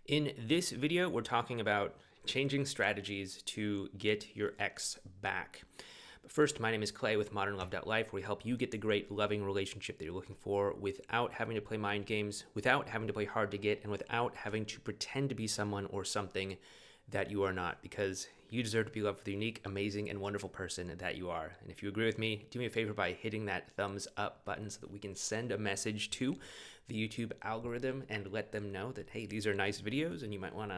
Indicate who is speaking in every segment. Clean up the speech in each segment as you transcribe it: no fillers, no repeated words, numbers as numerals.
Speaker 1: In this video, we're talking about changing strategies to get your ex back. But first, my name is Clay with ModernLove.life, where we help you get the great loving relationship that you're looking for without having to play mind games, without having to play hard to get, and without having to pretend to be someone or something that you are not, because you deserve to be loved for the unique, amazing, and wonderful person that you are. And if you agree with me, do me a favor by hitting that thumbs up button so that we can send a message to the YouTube algorithm and let them know that, hey, these are nice videos and you might want to,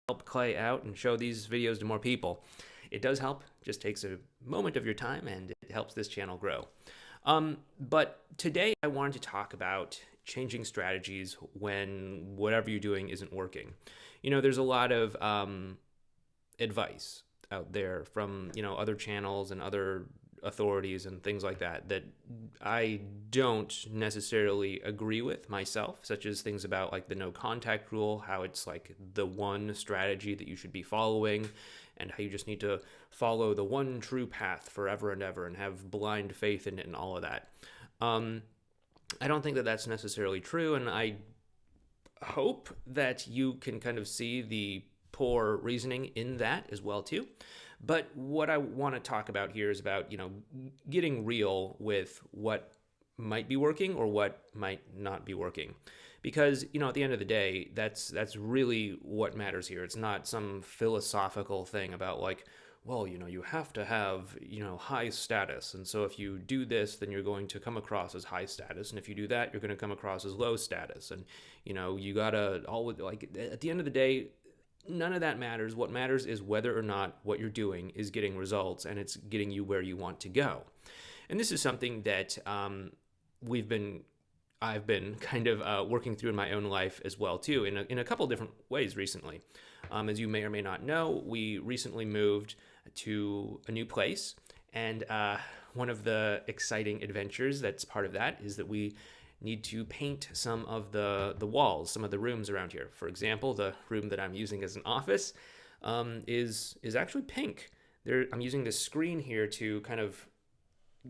Speaker 1: help Clay out and show these videos to more people. It does help, just takes a moment of your time and it helps this channel grow. But today I wanted to talk about changing strategies when whatever you're doing isn't working. There's a lot of advice out there from, other channels and other authorities and things like that that I don't necessarily agree with myself, such as things about like the no contact rule, how it's like the one strategy that you should be following, and how you just need to follow the one true path forever and ever and have blind faith in it and all of that. I don't think that that's necessarily true, and I hope that you can kind of see the poor reasoning in that as well too. But what I want to talk about here is about, getting real with what might be working or what might not be working. Because, at the end of the day, that's really what matters here. It's not some philosophical thing about like, well, you have to have, high status. And so if you do this, then you're going to come across as high status. And if you do that, you're going to come across as low status. And, you gotta always, like, at the end of the day, none of that matters. What matters is whether or not what you're doing is getting results and it's getting you where you want to go. And this is something that I've been kind of working through in my own life as well too, in a couple different ways recently. As you may or may not know, we recently moved to a new place, and one of the exciting adventures that's part of that is that we need to paint some of the walls, some of the rooms around here. For example, the room that I'm using as an office is actually pink. I'm using this screen here to kind of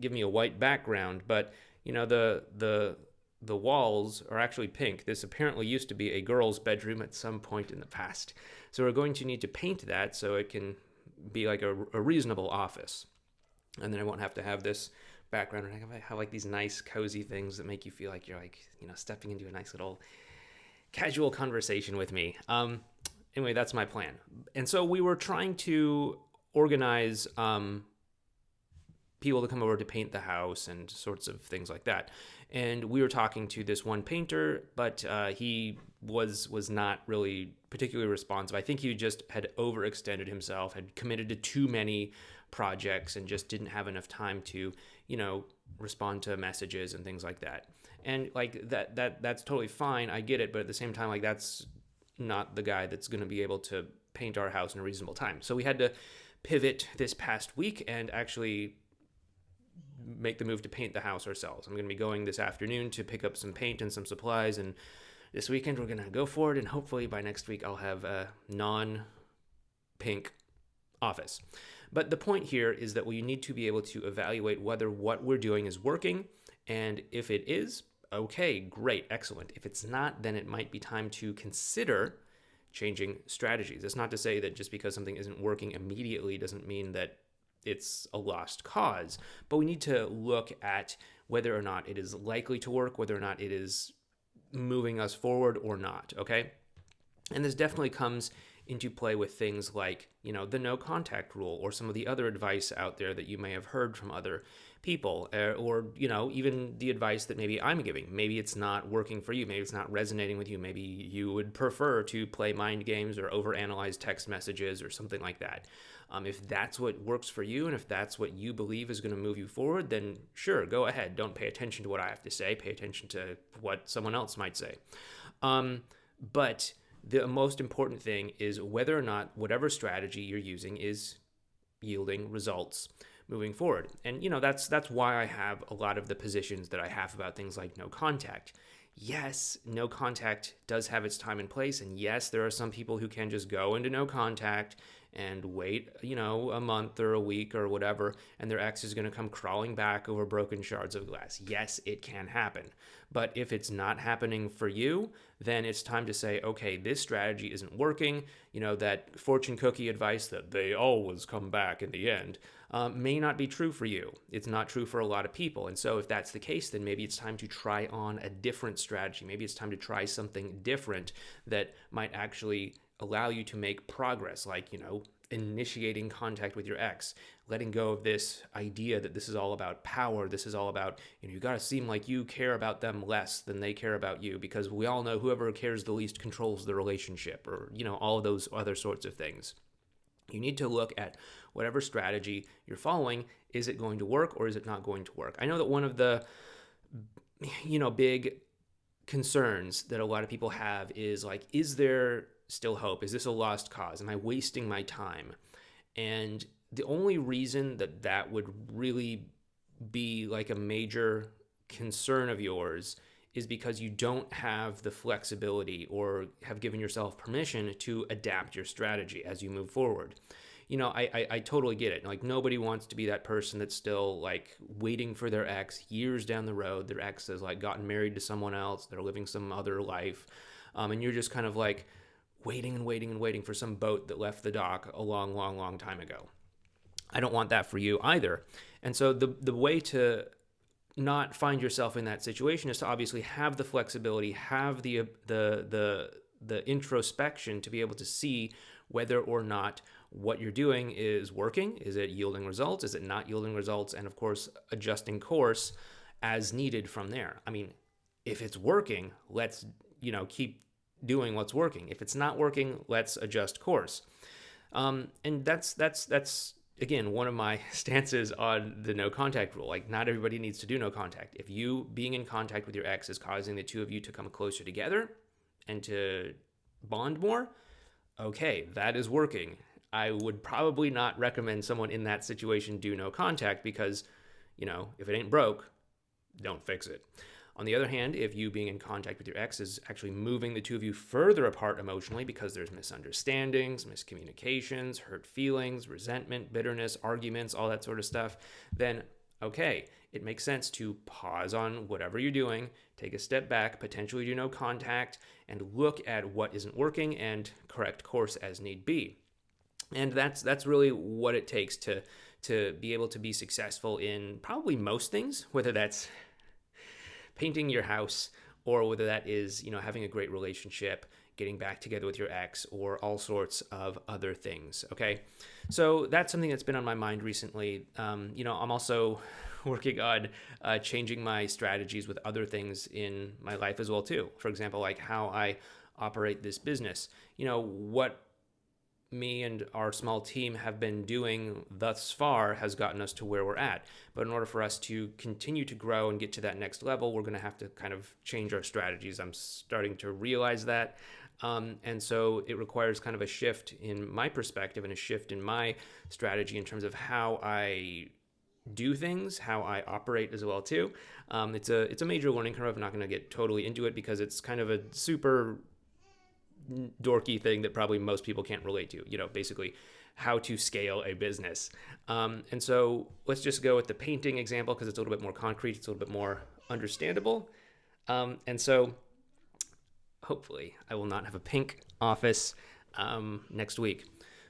Speaker 1: give me a white background, but the walls are actually pink. This apparently used to be a girl's bedroom at some point in the past. So we're going to need to paint that so it can be like a reasonable office. And then I won't have to have this background. I have like these nice cozy things that make you feel like you're like, stepping into a nice little casual conversation with me. Anyway, that's my plan. And so we were trying to organize people to come over to paint the house and sorts of things like that. And we were talking to this one painter, but he was not really particularly responsive. I think he just had overextended himself, had committed to too many projects, and just didn't have enough time to, respond to messages and things like that. And like that's totally fine. I get it, but at the same time, like that's not the guy that's going to be able to paint our house in a reasonable time. So we had to pivot this past week and actually make the move to paint the house ourselves. I'm going to be going this afternoon to pick up some paint and some supplies, and this weekend we're going to go for it, and hopefully by next week I'll have a non-pink office. But the point here is that we need to be able to evaluate whether what we're doing is working, and if it is, okay, great, excellent. If it's not, then it might be time to consider changing strategies. That's not to say that just because something isn't working immediately doesn't mean that it's a lost cause, but we need to look at whether or not it is likely to work, whether or not it is moving us forward or not, okay? And this definitely comes into play with things like, the no contact rule, or some of the other advice out there that you may have heard from other people, or, even the advice that maybe I'm giving. Maybe it's not working for you. Maybe it's not resonating with you. Maybe you would prefer to play mind games or overanalyze text messages or something like that. If that's what works for you, and if that's what you believe is going to move you forward, then sure, go ahead. Don't pay attention to what I have to say. Pay attention to what someone else might say. But the most important thing is whether or not whatever strategy you're using is yielding results moving forward. And, that's why I have a lot of the positions that I have about things like no contact. yes, no contact does have its time and place. And yes, there are some people who can just go into no contact and wait, a month or a week or whatever, and their ex is going to come crawling back over broken shards of glass. Yes, it can happen. But if it's not happening for you, then it's time to say, okay, this strategy isn't working. That fortune cookie advice that they always come back in the end may not be true for you. It's not true for a lot of people. And so if that's the case, then maybe it's time to try on a different strategy. Maybe it's time to try something different that might actually allow you to make progress, like, initiating contact with your ex, letting go of this idea that this is all about power. This is all about, you got to seem like you care about them less than they care about you, because we all know whoever cares the least controls the relationship, or, all of those other sorts of things. You need to look at whatever strategy you're following. Is it going to work or is it not going to work? I know that one of the, big concerns that a lot of people have is like, is there still hope? Is this a lost cause? Am I wasting my time? And the only reason that that would really be like a major concern of yours is because you don't have the flexibility or have given yourself permission to adapt your strategy as you move forward. I totally get it. Like, nobody wants to be that person that's still like waiting for their ex years down the road. Their ex has like gotten married to someone else. They're living some other life. And you're just kind of like waiting and waiting and waiting for some boat that left the dock a long, long, long time ago. I don't want that for you either. And so the way to not find yourself in that situation is to obviously have the flexibility, have the introspection to be able to see whether or not what you're doing is working. Is it yielding results? Is it not yielding results? And of course, adjusting course as needed from there. I mean, if it's working, let's, keep doing what's working. If it's not working, let's adjust course. And that's again, one of my stances on the no contact rule. Like, not everybody needs to do no contact. If you being in contact with your ex is causing the two of you to come closer together and to bond more, okay, that is working. I would probably not recommend someone in that situation do no contact because, if it ain't broke, don't fix it. On the other hand, if you being in contact with your ex is actually moving the two of you further apart emotionally because there's misunderstandings, miscommunications, hurt feelings, resentment, bitterness, arguments, all that sort of stuff, then okay, it makes sense to pause on whatever you're doing, take a step back, potentially do no contact, and look at what isn't working and correct course as need be. And that's really what it takes to be able to be successful in probably most things, whether that's painting your house, or whether that is, having a great relationship, getting back together with your ex, or all sorts of other things. Okay. So that's something that's been on my mind recently. I'm also working on changing my strategies with other things in my life as well, too. For example, like how I operate this business, what me and our small team have been doing thus far has gotten us to where we're at. But in order for us to continue to grow and get to that next level, we're going to have to kind of change our strategies. I'm starting to realize that. And so it requires kind of a shift in my perspective and a shift in my strategy in terms of how I do things, how I operate as well too. It's a major learning curve. I'm not going to get totally into it because it's kind of a super dorky thing that probably most people can't relate to, basically how to scale a business. And so let's just go with the painting example because it's a little bit more concrete. It's a little bit more understandable. And so hopefully I will not have a pink office next week.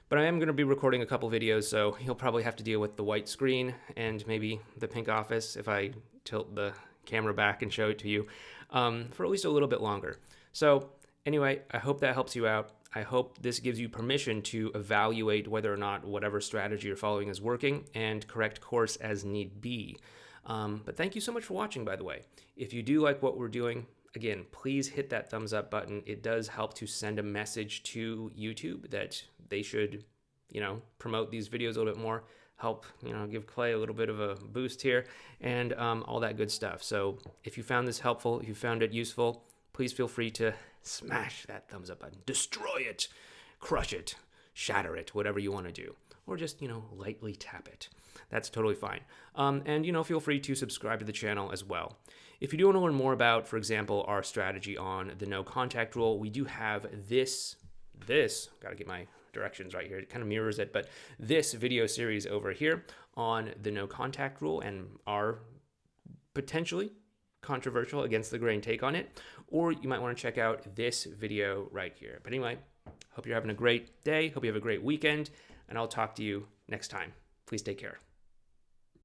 Speaker 1: But I am going to be recording a couple videos, so you'll probably have to deal with the white screen and maybe the pink office if I tilt the camera back and show it to you for at least a little bit longer. So anyway, I hope that helps you out. I hope this gives you permission to evaluate whether or not whatever strategy you're following is working and correct course as need be. But thank you so much for watching, by the way. If you do like what we're doing, again, please hit that thumbs up button. It does help to send a message to YouTube that they should, promote these videos a little bit more, help, give Clay a little bit of a boost here and all that good stuff. So if you found this helpful, if you found it useful, please feel free to smash that thumbs up button, destroy it, crush it, shatter it, whatever you want to do, or just, lightly tap it. That's totally fine. And, feel free to subscribe to the channel as well. If you do want to learn more about, for example, our strategy on the no contact rule, we do have this, got to get my directions right here. It kind of mirrors it, but this video series over here on the no contact rule and our potentially controversial against the grain take on it, or you might want to check out this video right here. But anyway, hope you're having a great day. Hope you have a great weekend, and I'll talk to you next time. Please take care.